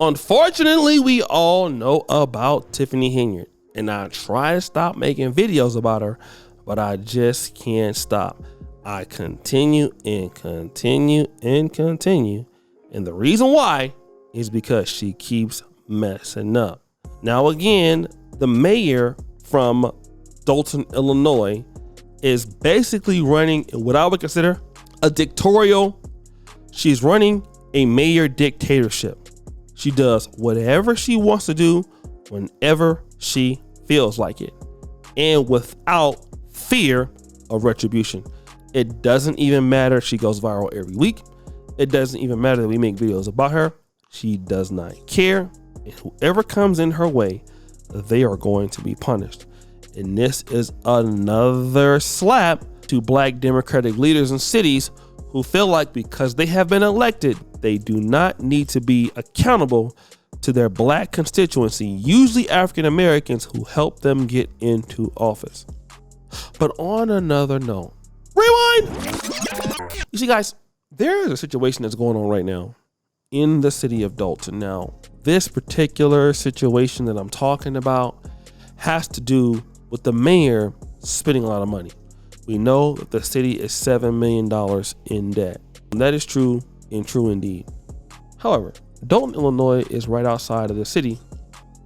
Unfortunately, we all know about Tiffany Henyard, and I try to stop making videos about her, but I just can't stop. I continue and continue and continue, and the reason why is because she keeps messing up. Now again, the mayor from Dolton, Illinois, is basically running what I would consider a dictatorial. She's running a mayor dictatorship. She does whatever she wants to do whenever she feels like it, and without fear of retribution. It doesn't even matter if she goes viral every week. It doesn't even matter that we make videos about her. She does not care. And whoever comes in her way, they are going to be punished. And this is another slap to Black Democratic leaders in cities who feel like because they have been elected, they do not need to be accountable to their Black constituency, usually African Americans who help them get into office. But on another note, rewind! You see, guys, there is a situation that's going on right now in the city of Dolton. Now, this particular situation that I'm talking about has to do with the mayor spending a lot of money. We know that the city is $7 million in debt. And that is true and true indeed. However, Dolton, Illinois is right outside of the city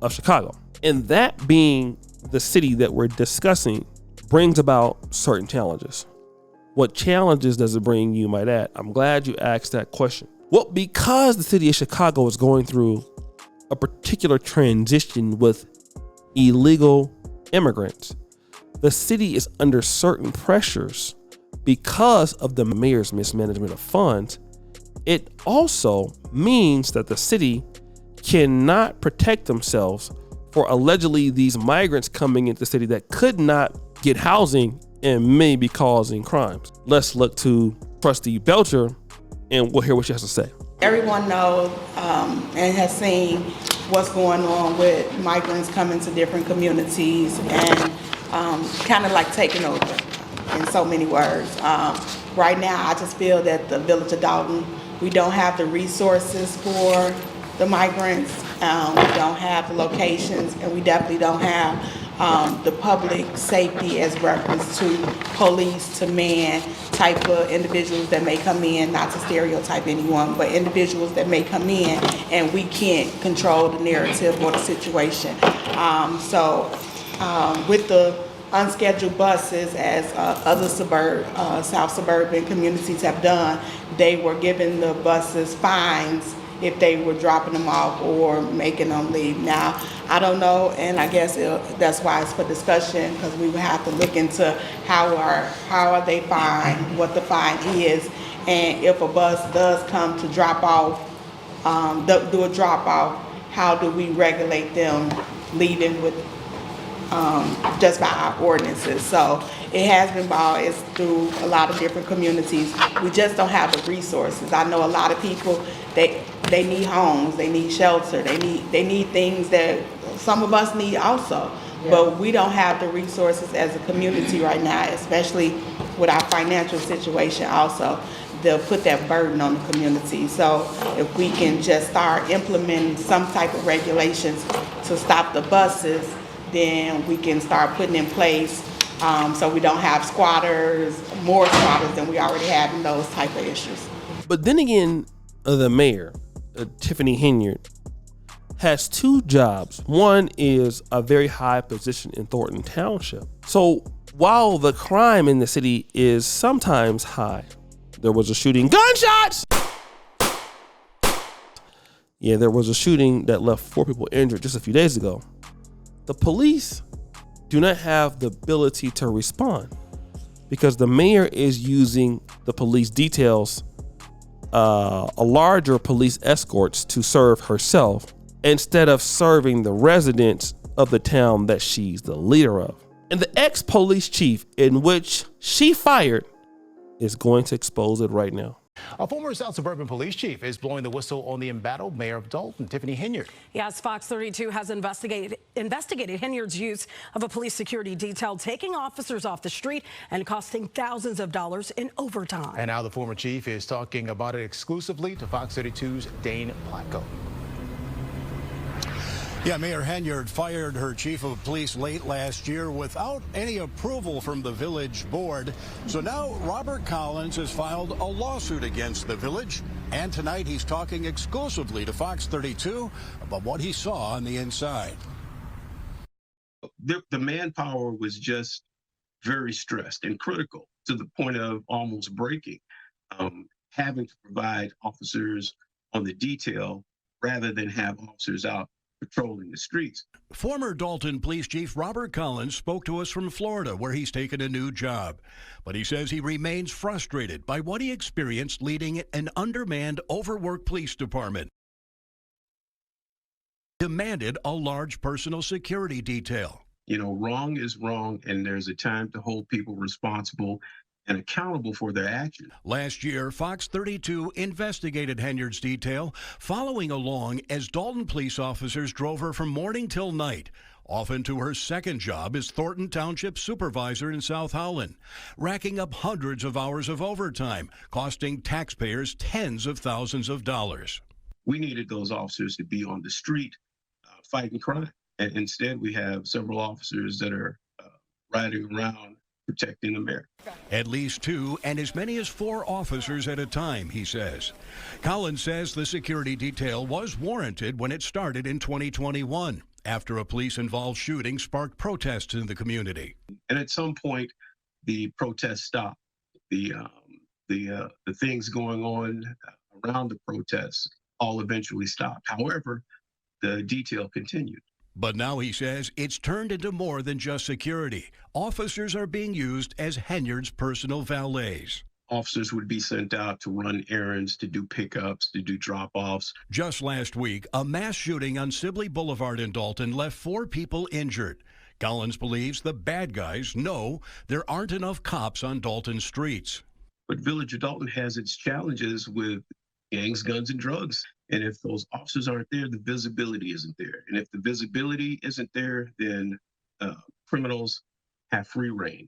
of Chicago. And that being the city that we're discussing brings about certain challenges. What challenges does it bring, you might add? I'm glad you asked that question. Well, because the city of Chicago is going through a particular transition with illegal immigrants, the city is under certain pressures because of the mayor's mismanagement of funds. It also means that the city cannot protect themselves for allegedly these migrants coming into the city that could not get housing and may be causing crimes. Let's look to Trustee Belcher and we'll hear what she has to say. Everyone knows and has seen what's going on with migrants coming to different communities and kind of like taking over in so many words. Right now, I just feel that the village of Dolton, we don't have the resources for the migrants. We don't have the locations, and we definitely don't have the public safety as reference to police to man type of individuals that may come in, not to stereotype anyone, but individuals that may come in and we can't control the narrative or the situation. With the unscheduled buses, as other South suburban communities have done, they were giving the buses fines if they were dropping them off or making them leave. Now, I don't know, and I guess that's why it's for discussion, because we would have to look into how are they fined, what the fine is, and if a bus does come to drop off, do a drop off, how do we regulate them leaving with just by our ordinances. So it has been it's through a lot of different communities. We just don't have the resources. I know a lot of people, they need homes, they need shelter, they need things that some of us need also. Yeah. But we don't have the resources as a community right now, especially with our financial situation also. They'll put that burden on the community. So if we can just start implementing some type of regulations to stop the buses, then we can start putting in place so we don't have more squatters than we already have in those type of issues. But then again, the mayor, Tiffany Henyard, has two jobs. One is a very high position in Thornton Township. So while the crime in the city is sometimes high, there was a shooting, gunshots! Yeah, there was a shooting that left 4 people injured just a few days ago. The police do not have the ability to respond because the mayor is using the police details, a larger police escorts to serve herself instead of serving the residents of the town that she's the leader of. And the ex-police chief in which she fired is going to expose it right now. A former South Suburban police chief is blowing the whistle on the embattled mayor of Dolton, Tiffany Henyard. Yes, Fox 32 has investigated Henyard's use of a police security detail, taking officers off the street and costing thousands of dollars in overtime. And now the former chief is talking about it exclusively to Fox 32's Dane Placco. Yeah, Mayor Henyard fired her chief of police late last year without any approval from the village board. So now Robert Collins has filed a lawsuit against the village. And tonight he's talking exclusively to Fox 32 about what he saw on the inside. The manpower was just very stressed and critical to the point of almost breaking, having to provide officers on the detail rather than have officers out patrolling the streets. Former Dolton Police Chief Robert Collins spoke to us from Florida, where he's taken a new job. But he says he remains frustrated by what he experienced leading an undermanned, overworked police department. Demanded a large personal security detail. You know, wrong is wrong, and there's a time to hold people responsible and accountable for their actions. Last year, Fox 32 investigated Henyard's detail, following along as Dolton police officers drove her from morning till night, often to her second job as Thornton Township supervisor in South Howland, racking up hundreds of hours of overtime, costing taxpayers tens of thousands of dollars. We needed those officers to be on the street fighting crime, and instead we have several officers that are riding around protecting America. At least 2 and as many as 4 officers at a time, he says. Collins says the security detail was warranted when it started in 2021, after a police-involved shooting sparked protests in the community. And at some point, the protests stopped. The things going on around the protests all eventually stopped. However, the detail continued. But now he says it's turned into more than just security. Officers are being used as Henyard's personal valets. Officers would be sent out to run errands, to do pickups, to do drop-offs. Just last week, a mass shooting on Sibley Boulevard in Dolton left 4 people injured. Collins believes the bad guys know there aren't enough cops on Dolton streets. But Village of Dolton has its challenges with gangs, guns, and drugs. And if those officers aren't there, the visibility isn't there. And if the visibility isn't there, then criminals have free reign.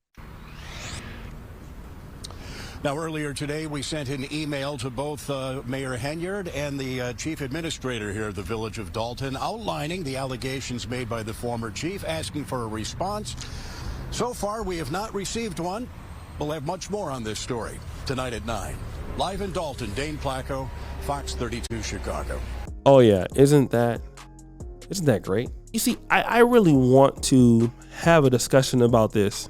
Now, earlier today, we sent an email to both Mayor Henyard and the chief administrator here of the Village of Dolton, outlining the allegations made by the former chief, asking for a response. So far, we have not received one. We'll have much more on this story tonight at 9. Live in Dolton, Dane Placco, Fox 32 Chicago. Oh yeah, isn't that great? You see, I really want to have a discussion about this,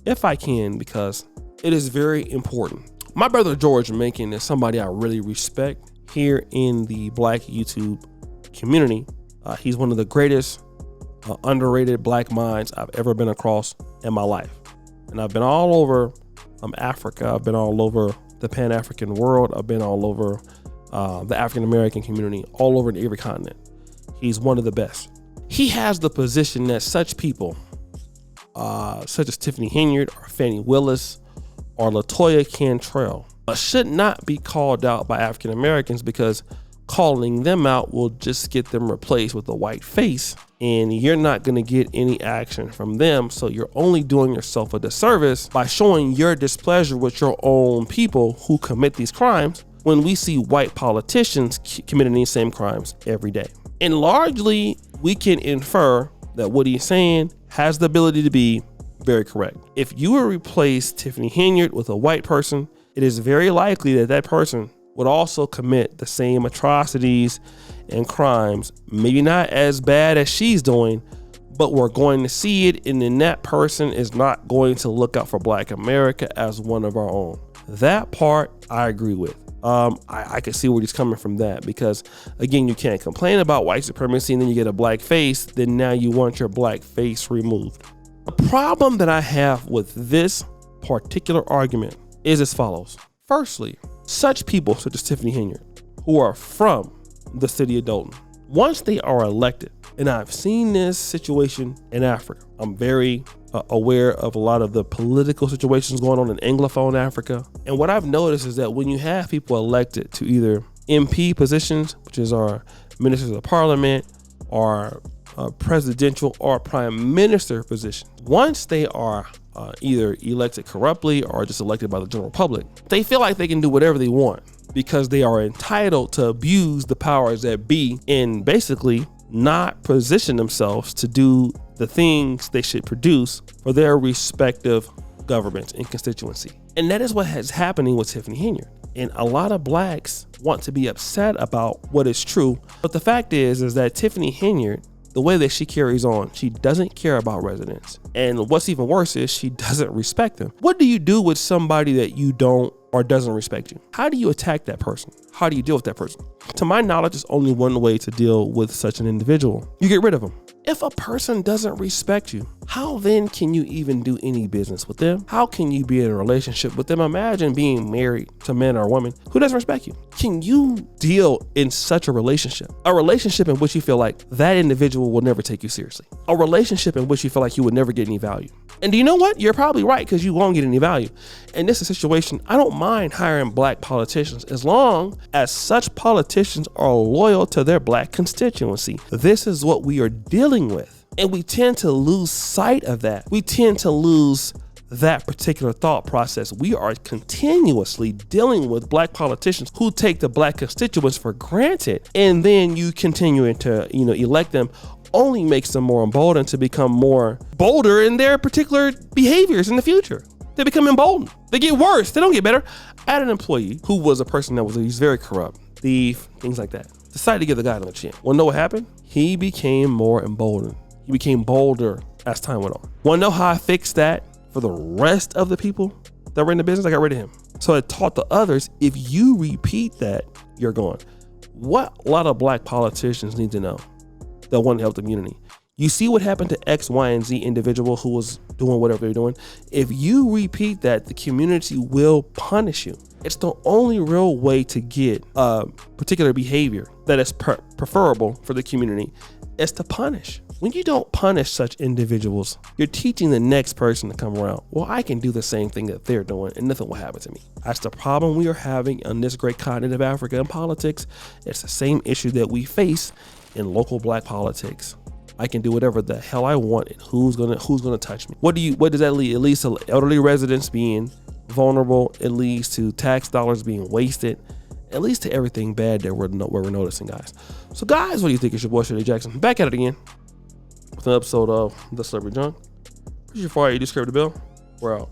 if I can, because it is very important. My brother George Mencken is somebody I really respect here in the Black YouTube community. He's one of the greatest underrated Black minds I've ever been across in my life. And I've been all over Africa. I've been all over the Pan-African world. I've been all over the African-American community, all over every continent. He's one of the best. He has the position that such people, such as Tiffany Henyard or Fannie Willis or LaToya Cantrell, should not be called out by African-Americans, because calling them out will just get them replaced with a white face, and you're not going to get any action from them. So you're only doing yourself a disservice by showing your displeasure with your own people who commit these crimes, when we see white politicians committing these same crimes every day. And largely, we can infer that what he's saying has the ability to be very correct. If you were to replace Tiffany Henyard with a white person, it is very likely that that person would also commit the same atrocities and crimes, maybe not as bad as she's doing, but we're going to see it, and then that person is not going to look out for Black America as one of our own. That part I agree with. I can see where he's coming from that, because again, you can't complain about white supremacy and then you get a black face, then now you want your black face removed. The problem that I have with this particular argument is as follows. Firstly, such people such as Tiffany Henyard, who are from the city of Dolton, once they are elected, and I've seen this situation in Africa, I'm very aware of a lot of the political situations going on in Anglophone Africa. And what I've noticed is that when you have people elected to either MP positions, which is our ministers of parliament, or presidential or prime minister positions, once they are either elected corruptly or just elected by the general public, they feel like they can do whatever they want, because they are entitled to abuse the powers that be and basically not position themselves to do the things they should produce for their respective governments and constituency. And that is what is happening with Tiffany Henyard. And a lot of blacks want to be upset about what is true. But the fact is that Tiffany Henyard, the way that she carries on, she doesn't care about residents. And what's even worse is she doesn't respect them. What do you do with somebody that you don't or doesn't respect you? How do you attack that person? How do you deal with that person? To my knowledge, there's only one way to deal with such an individual. You get rid of them. If a person doesn't respect you, how then can you even do any business with them? How can you be in a relationship with them? Imagine being married to a man or a woman who doesn't respect you. Can you deal in such a relationship? A relationship in which you feel like that individual will never take you seriously. A relationship in which you feel like you would never get any value. And do you know what? You're probably right, because you won't get any value. In this situation, I don't mind hiring black politicians as long as such politicians are loyal to their black constituency. This is what we are dealing with. And we tend to lose sight of that. We tend to lose that particular thought process. We are continuously dealing with black politicians who take the black constituents for granted. And then you continue to, elect them, only makes them more emboldened to become more bolder in their particular behaviors in the future. They become emboldened. They get worse. They don't get better. I had an employee who was a person that he's very corrupt, thief, things like that. Decided to give the guy another chance. Want to know what happened? He became more emboldened. He became bolder as time went on. Want to know how I fixed that for the rest of the people that were in the business? I got rid of him. So I taught the others, if you repeat that, you're gone. What a lot of black politicians need to know that want to help the community. You see what happened to X, Y, and Z individual who was doing whatever they're doing. If you repeat that, the community will punish you. It's the only real way to get a particular behavior that is preferable for the community is to punish. When you don't punish such individuals, you're teaching the next person to come around. Well, I can do the same thing that they're doing and nothing will happen to me. That's the problem we are having on this great continent of Africa in politics. It's the same issue that we face in local black politics. I can do whatever the hell I want, and who's gonna touch me? What does that lead? It leads to elderly residents being vulnerable. It leads to tax dollars being wasted. It leads to everything bad that we're noticing, guys. So, guys, what do you think? It's your boy Shirley Jackson back at it again with an episode of The Celebrity Junk. Appreciate you for all you do. Scrape the bell. We're out.